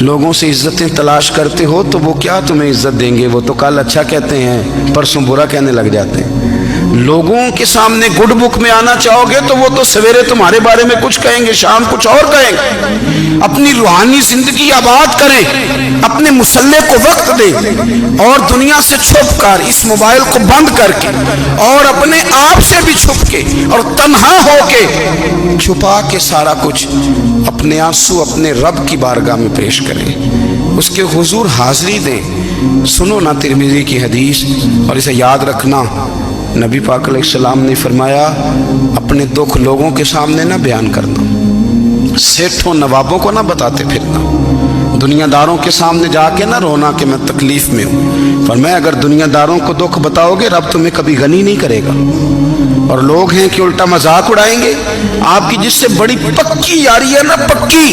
लोगों से इज्जतें तलाश करते हो तो वो क्या तुम्हें इज्जत देंगे, वो तो कल अच्छा कहते हैं परसों बुरा कहने लग जाते हैं। लोगों के सामने गुड बुक में आना चाहोगे तो वो तो सवेरे तुम्हारे बारे में कुछ कहेंगे, शाम कुछ और कहेंगे। अपनी रूहानी जिंदगी आबाद करें, अपने मुसल्ले को वक्त दें और दुनिया से छुप कर इस मोबाइल को बंद करके और अपने आप से भी छुप के और तन्हा होके छुपा के सारा कुछ अपने आंसू अपने रब की बारगाह में पेश करें, उसके हुजूर हाजिरी दें। सुनो ना तिरमिज़ी की हदीस और इसे याद रखना। नबी पाक अलैहिस्सलाम ने फरमाया अपने दुख लोगों के सामने ना बयान करना, सेठों नवाबों को ना बताते फिरना, दुनियादारों के सामने जाके ना रोना कि मैं तकलीफ में हूँ। फरमाया अगर दुनियादारों को दुख बताओगे रब तुम्हें कभी गनी नहीं करेगा। और लोग हैं कि उल्टा मजाक उड़ाएंगे आपकी, जिससे बड़ी पक्की यारी है ना, पक्की,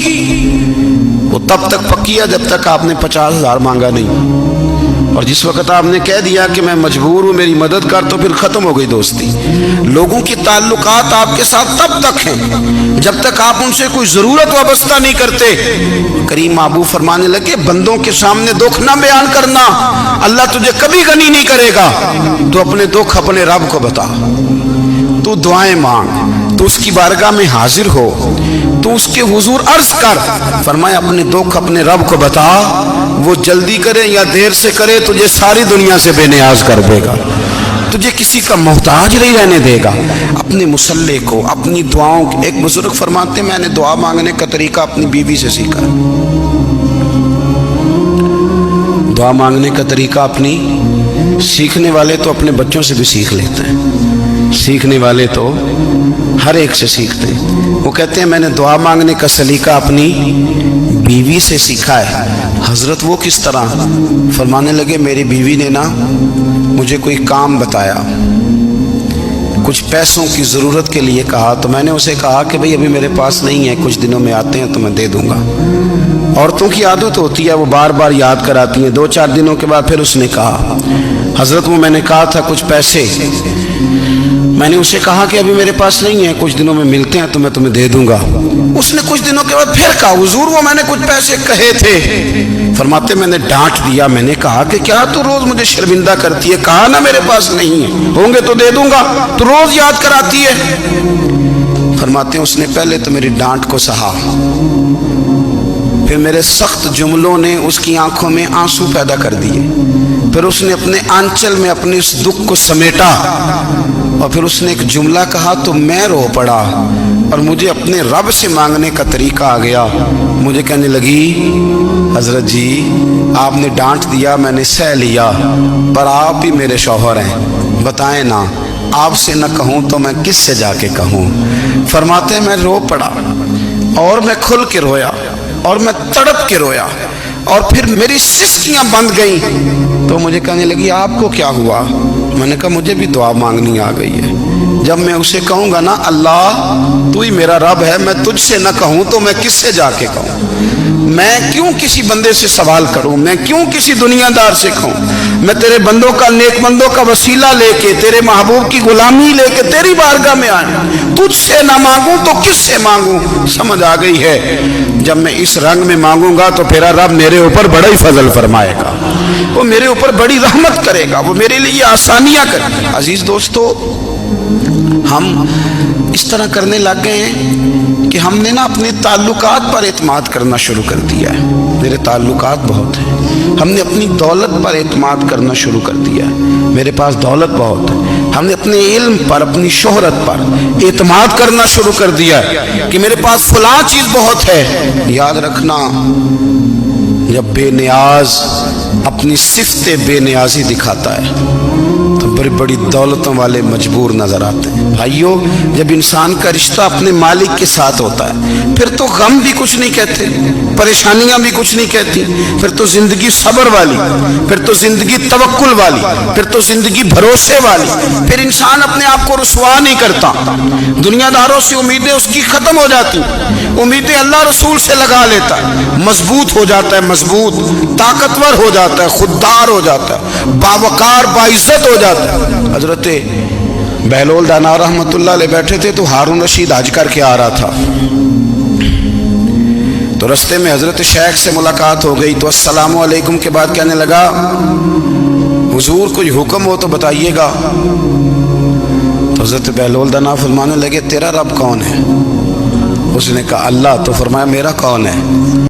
वो तब तक पक्की है जब तक आपने 50,000 मांगा नहीं। और जिस वक्त आपने कह दिया कि मैं मजबूर हूँ मेरी मदद कर, तो फिर खत्म हो गई दोस्ती। लोगों की ताल्लुकात आपके साथ तब तक हैं जब तक आप उनसे कोई जरूरत वाबस्ता नहीं करते। करीम महबूब फरमाने लगे बंदों के सामने दुख ना बयान करना, अल्लाह तुझे कभी गनी नहीं करेगा। तो अपने दुख अपने रब को बता, तू दुआएं मांग, तू उसकी बारगाह में हाजिर हो, तू उसके हुजूर अर्ज कर। फरमाया अपने दुख अपने रब को बता, वो जल्दी करे या देर से करे तुझे सारी दुनिया से बेनियाज कर देगा, तुझे किसी का मोहताज नहीं रहने देगा। अपने मुसल्ले को अपनी दुआओं, एक बुजुर्ग फरमाते मैंने दुआ मांगने का तरीका अपनी बीवी से सीखा। दुआ मांगने का तरीका अपनी, सीखने वाले तो अपने बच्चों से भी सीख लेते हैं, सीखने वाले तो हर एक से सीखते हैं। वो कहते हैं मैंने दुआ मांगने का सलीका अपनी बीवी से सीखा है। हजरत वो किस तरह? फरमाने लगे मेरी बीवी ने ना मुझे कोई काम बताया, कुछ पैसों की ज़रूरत के लिए कहा, तो मैंने उसे कहा कि भाई अभी मेरे पास नहीं है, कुछ दिनों में आते हैं तो मैं दे दूंगा। औरतों की आदत होती है वो बार बार याद कराती हैं। 2-4 दिनों के बाद फिर उसने कहा हजरत वो मैंने कहा था कुछ पैसे, मैंने उसे कहा कि अभी मेरे पास नहीं है, कुछ दिनों में मिलते हैं तो मैं तुम्हें दे दूंगा। उसने कुछ दिनों के बाद फिर कहा हुजूर वो मैंने कुछ पैसे कहे थे। फरमाते मैंने डांट दिया, मैंने कहा कि क्या तू रोज मुझे शर्मिंदा करती है, कहा ना मेरे पास नहीं है, होंगे तो दे दूंगा, तू रोज याद कराती है। फरमाते उसने पहले तो मेरी डांट को सहा, फिर मेरे सख्त जुमलों ने उसकी आंखों में आंसू पैदा कर दिए, फिर उसने अपने आंचल में अपने उस दुख को समेटा और फिर उसने एक जुमला कहा तो मैं रो पड़ा और मुझे अपने रब से मांगने का तरीका आ गया। मुझे कहने लगी हजरत जी आपने डांट दिया मैंने सह लिया, पर आप ही मेरे शौहर हैं, बताएं ना आपसे न कहूँ तो मैं किससे जाके कहूँ। फरमाते मैं रो पड़ा और मैं खुल के रोया और मैं तड़प के रोया और फिर मेरी सिसकियां बंद गई। तो मुझे कहने लगी आपको क्या हुआ? मैंने कहा मुझे भी दुआ मांगनी आ गई है। जब मैं उसे कहूँगा ना अल्लाह तू ही मेरा रब है, मैं तुझसे न कहूँ तो मैं किससे जाके कहूँ? मैं क्यों किसी बंदे से सवाल करूँ? मैं क्यों किसी दुनियादार से कहूँ? मैं तेरे बंदों का नेक बंदों का वसीला लेके तेरे महबूब की गुलामी लेके तेरी बारगाह में आया, तुझसे ना मांगूं तो किससे मांगूं? समझ आ गई है जब मैं इस रंग में मांगूंगा तो फिर रब मेरे ऊपर बड़ा ही फजल फरमाएगा, वो मेरे ऊपर बड़ी रहमत करेगा, वो मेरे लिए आसानियां करेगा। अजीज दोस्तों हम इस तरह करने लग गए हैं कि हमने ना अपने ताल्लुकात पर एतमाद करना शुरू कर दिया है। मेरे ताल्लुकात बहुत हैं, हमने अपनी दौलत पर एतमाद करना शुरू कर दिया है, मेरे पास दौलत बहुत है। हमने अपने इल्म पर अपनी शोहरत पर एतमाद करना शुरू कर दिया है कि मेरे पास फलां चीज़ बहुत है। याद रखना जब बेनियाज अपनी सिफ्ते बेनियाजी दिखाता है तो बड़ी बड़ी दौलतों वाले मजबूर नजर आते हैं। भाइयों जब इंसान का रिश्ता अपने मालिक के साथ होता है फिर तो गम भी कुछ नहीं कहते, परेशानियां भी कुछ नहीं कहती, फिर तो जिंदगी सब्र वाली, फिर तो जिंदगी तवक्कुल वाली, फिर तो जिंदगी भरोसे वाली। फिर इंसान अपने आप को रुसवा नहीं करता, दुनियादारों से उम्मीदें उसकी खत्म हो जाती, उम्मीदें अल्लाह रसूल से लगा लेता है, मजबूत हो जाता है, मजबूत ताकतवर हो जाता है, खुददार हो जाता है, बावकार बाइज्जत हो जाता है। हजरत बहलोल दाना रहमतुल्लाह अलैह बैठे थे तो हारून रशीद हज करके आ रहा था, تو رستے میں حضرت شیخ سے ملاقات ہو گئی تو السلام علیکم کے بعد کہنے لگا حضور کوئی حکم ہو تو بتائیے گا. تو حضرت بہلول دنا فرمانے لگے تیرا رب کون ہے؟ اس نے کہا اللہ. تو فرمایا میرا کون ہے؟